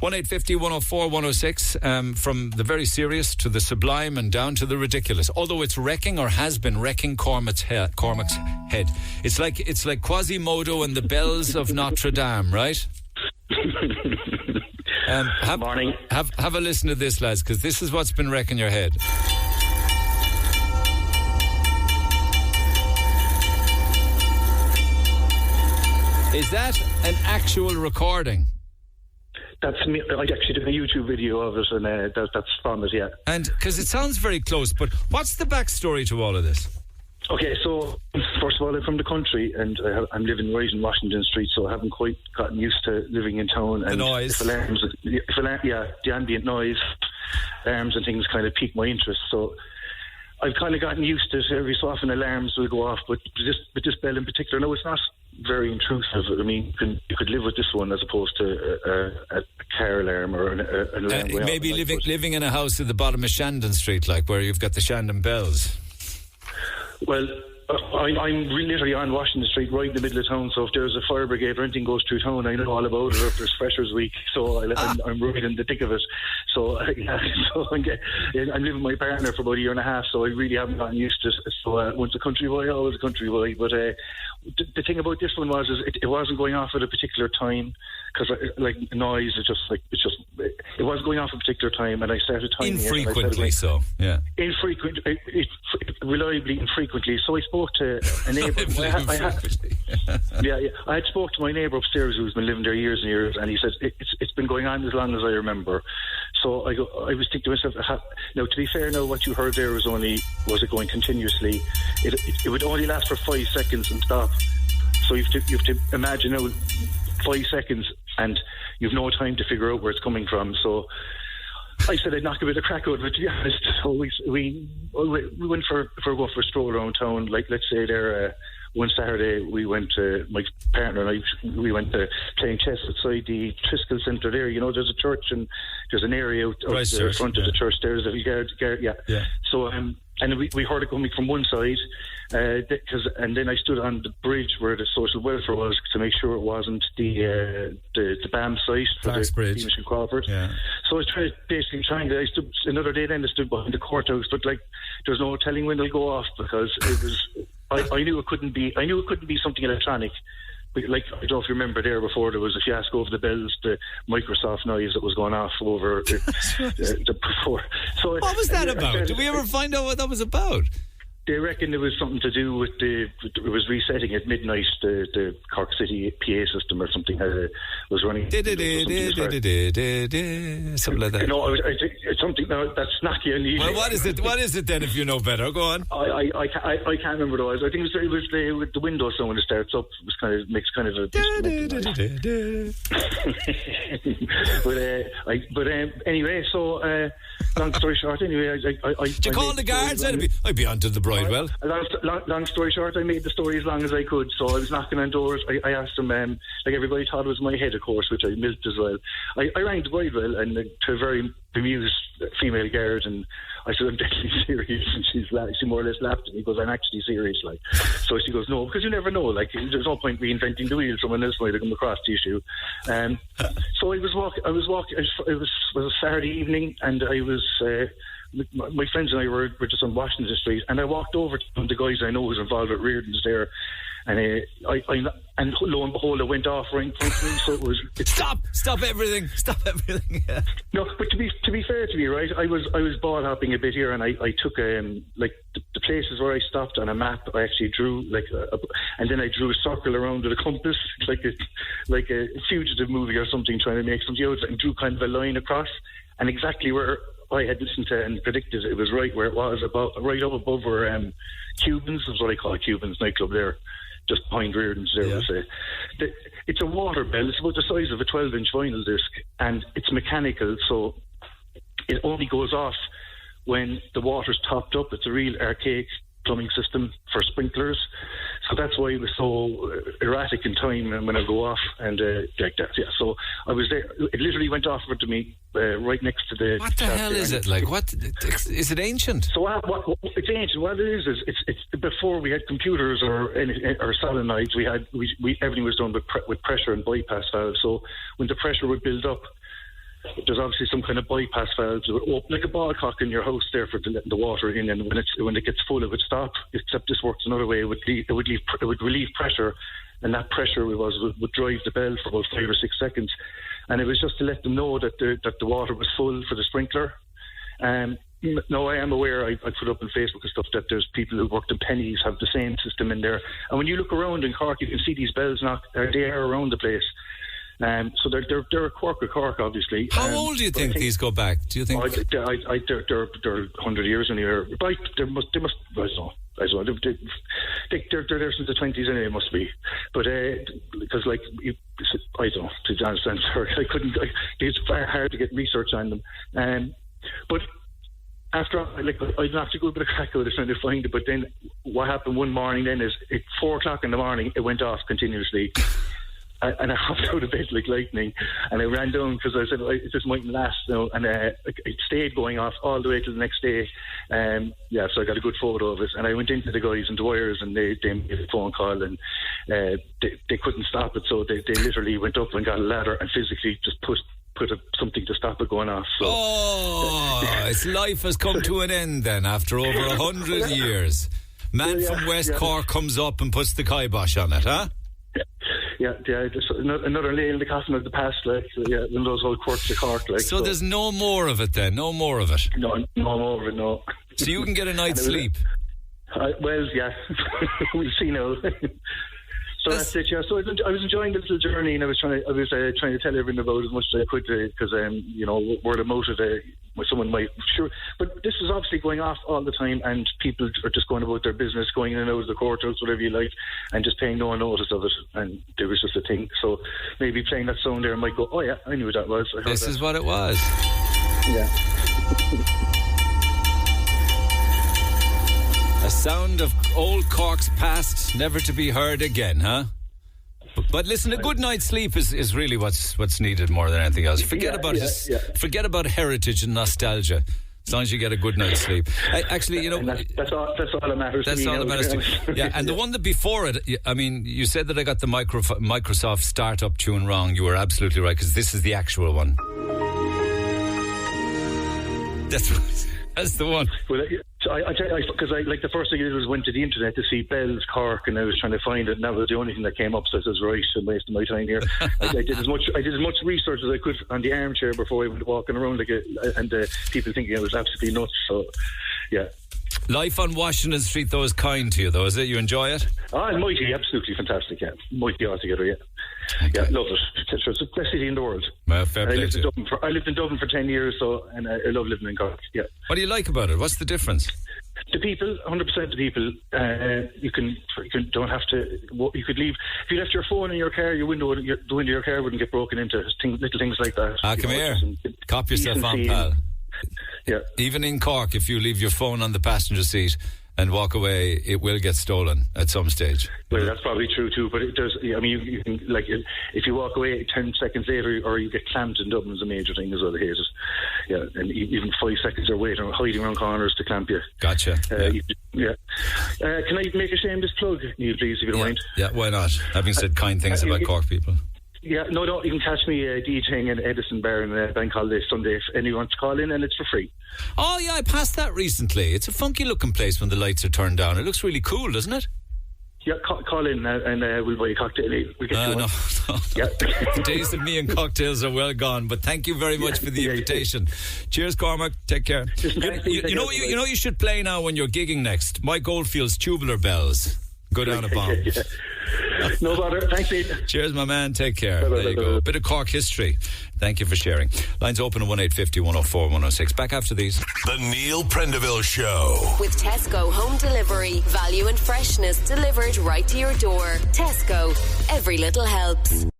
1850 104 106. From the very serious to the sublime and down to the ridiculous. Although it's wrecking or has been wrecking Cormac's head. It's like Quasimodo and the bells of Notre Dame, right? Morning. Have a listen to this, lads, because this is what's been wrecking your head. Is that an actual recording? That's me. I actually did a YouTube video of it, and that's from it, yeah. And because it sounds very close, but what's the backstory to all of this? Okay, so first of all, I'm from the country, and I'm living right in Washington Street, so I haven't quite gotten used to living in town. And the noise, the ambient noise, alarms and things kind of pique my interest. So I've kind of gotten used to it. Every so often alarms will go off, but this bell in particular, no, it's not very intrusive. I mean, you could live with this one as opposed to a car alarm or an alarm. Maybe living in a house at the bottom of Shandon Street, like where you've got the Shandon bells. Well, I'm literally on Washington Street, right in the middle of town. So if there's a fire brigade or anything goes through town, I know all about it. Or if there's Freshers Week, so I'm right in the thick of it. So, I'm living with my partner for about a year and a half, so I really haven't gotten used to it. So once a country boy, always a country boy. But the thing about this one was it wasn't going off at a particular time, because like noise, it was going off at a particular time, and I started timing infrequently. Reliably infrequently. So I spoke to a neighbour. I had spoke to my neighbour upstairs who's been living there years and years, and he said it's been going on as long as I remember. So I was thinking to myself, now to be fair, now what you heard there was it going continuously. It would only last for 5 seconds and stop. So you have to imagine now 5 seconds, and you've no time to figure out where it's coming from. So I said I'd knock a bit of crack out of it, to be honest. So we went for a stroll around town. Like, let's say there, one Saturday we went, my partner and I, we went playing chess outside the Triskel Centre there. You know, there's a church and there's an area out the front of the church. There's a guard, yeah. So and we heard it coming from one side, and then I stood on the bridge where the social welfare was to make sure it wasn't the BAM site for the Beamish and Crawford. Yeah. So I was I stood another day then I stood behind the courthouse, but like there's no telling when they'll go off, because it was I knew it couldn't be something electronic. Like, I don't know if you remember there before there was a fiasco over the bells, the Microsoft noise that was going off over the before. So what was that about? Did we ever find out what that was about? They reckon it was something to do with it was resetting at midnight, the Cork City PA system or something was running. Something like that. No, it's something that's snacky. Well, what is it then, if you know better? Go on. I can't remember what it was. I think it was the window sound when it starts up. It was kind of makes kind of a. but anyway, so long story short, anyway, did you call the guards? I'd be onto the Bridewell. Long story short, I made the story as long as I could. So I was knocking on doors. I asked them, like everybody thought it was my head, of course, which I milked as well. I rang the Bridewell and to a very bemused female guard, and I said, I'm deadly serious, and she more or less laughed at me, because I'm actually serious, like. So she goes, no, because you never know, like, there's no point reinventing the wheel. Someone else might have come across the issue. So I was walking. It was a Saturday evening, and I was. My friends and I were just on Washington Street, and I walked over to one of the guys I know who's involved with Reardon's there, and and lo and behold, it went off right in front of me. So it was stop everything. Yeah. No, but to be fair to me, right, I was ball hopping a bit here, and I took like the places where I stopped on a map. I actually drew and then I drew a circle around with a compass, like a fugitive movie or something, trying to make something out, and drew kind of a line across, and exactly where I had listened to and predicted it was right where it was, right up above where Cubans is what I call Cubans nightclub there, just behind Reardon's there. Yeah. It's a water bell. It's about the size of a 12-inch vinyl disc, and it's mechanical, so it only goes off when the water's topped up. It's a real archaic plumbing system for sprinklers, so that's why it was so erratic in time when I go off and like that. Yeah, so I was there. It literally went off to me right next to the. What the hell is it? Like, what is it? Ancient? So it's ancient. What it is it's before we had computers or solenoids. We everything was done with pressure and bypass valves. So when the pressure would build up, there's obviously some kind of bypass valves that would open like a ball cock in your house there for letting the water in, and when it gets full, it would stop. Except this works another way. It would relieve pressure, and that pressure would drive the bell for about 5 or 6 seconds, and it was just to let them know that the water was full for the sprinkler. No, I am aware, I put up on Facebook and stuff, that there's people who worked in pennies have the same system in there. And when you look around in Cork, you can see these bells they are around the place. So they're a quirk of Cork, obviously. How old do you think these go back? Do you think? They're 100 years in here. But they must. I don't know. They're there since the 20s anyway, must be. But because I don't know, to be honest, I couldn't. It's very hard to get research on them. But after I'd have to go a bit of crack out of trying to find it. But then what happened one morning then is at 4 o'clock in the morning it went off continuously. And I hopped out of bed like lightning, and I ran down because I said, this mightn't last now, and it stayed going off all the way till the next day. So I got a good photo of it, and I went into the guys in the wires, and they made a phone call, and they couldn't stop it, so they literally went up and got a ladder and physically just put something to stop it going off. So, its life has come to an end then after over 100 years. Man from West Cork comes up and puts the kibosh on it, huh? Yeah, just another nail in the coffin of the past, one of those old quirks of Cork. So there's no more of it then? No more of it? No more of it, no. So you can get a night's sleep? We'll see now. So that's it, yeah. So I was enjoying the little journey, and I was trying to tell everyone about as much as I could, because word of mouth someone might but this is obviously going off all the time, and people are just going about their business, going in and out of the courthouse, whatever you like, and just paying no notice of it. And there was just a thing. So maybe playing that song there might go, oh yeah, I knew what that was. This is what it was. Yeah. A sound of old Cork's past, never to be heard again, huh? But listen, a good night's sleep is really what's needed more than anything else. Forget about heritage and nostalgia. As long as you get a good night's sleep. Actually, that's all that matters. That's all that matters. Yeah, and the one that before it, I mean, you said that I got the Microsoft startup tune wrong. You were absolutely right, because this is the actual one. That's the one. Well, because the first thing I did was went to the internet to see Bells Cork, and I was trying to find it, and that was the only thing that came up. So I was right, I'm wasting my time here. I did as much research as I could on the armchair before I went walking around and people thinking I was absolutely nuts. So yeah. Life on Washington Street, though, is kind to you, though, is it? You enjoy it? Mighty, absolutely fantastic, yeah. Mighty altogether, yeah. Okay. Yeah, love it. It's the best city in the world. Well, fair play. I lived in Dublin for 10 years, and I love living in Cork, yeah. What do you like about it? What's the difference? The people, 100% the people. You don't have to. You could leave if you left your phone in your car. The window of your car wouldn't get broken into. Little things like that. Come here. Cop yourself on, pal. Yeah. Even in Cork, if you leave your phone on the passenger seat and walk away, it will get stolen at some stage. Well, that's probably true too, but it does. I mean, you can, if you walk away 10 seconds later, or you get clamped in Dublin, is a major thing as well. I hate it. Yeah, and even 5 seconds are waiting, hiding around corners to clamp you. Gotcha. Yeah. Can I make a shameless plug, Neil, please, if you don't mind? Yeah, why not? Having said kind things about Cork people. Yeah, no, you can catch me DJing in Edison Bar on Bank Holiday Sunday if anyone wants to call in, and it's for free. Oh, yeah, I passed that recently. It's a funky looking place when the lights are turned down. It looks really cool, doesn't it? Yeah, call in and we'll buy a cocktail. We'll get you no. Yeah. The days of me and cocktails are well gone, but thank you very much for the invitation. Cheers, Cormac. Take care. You know you should play now when you're gigging next? Mike Oldfield's Tubular Bells. Go down a bomb. Yeah. No bother. Thanks, Pete. Cheers, my man. Take care. There you go. A bit of Cork history. Thank you for sharing. Lines open at 1850 104 106. Back after these. The Neil Prendiville Show. With Tesco Home Delivery. Value and freshness delivered right to your door. Tesco. Every little helps.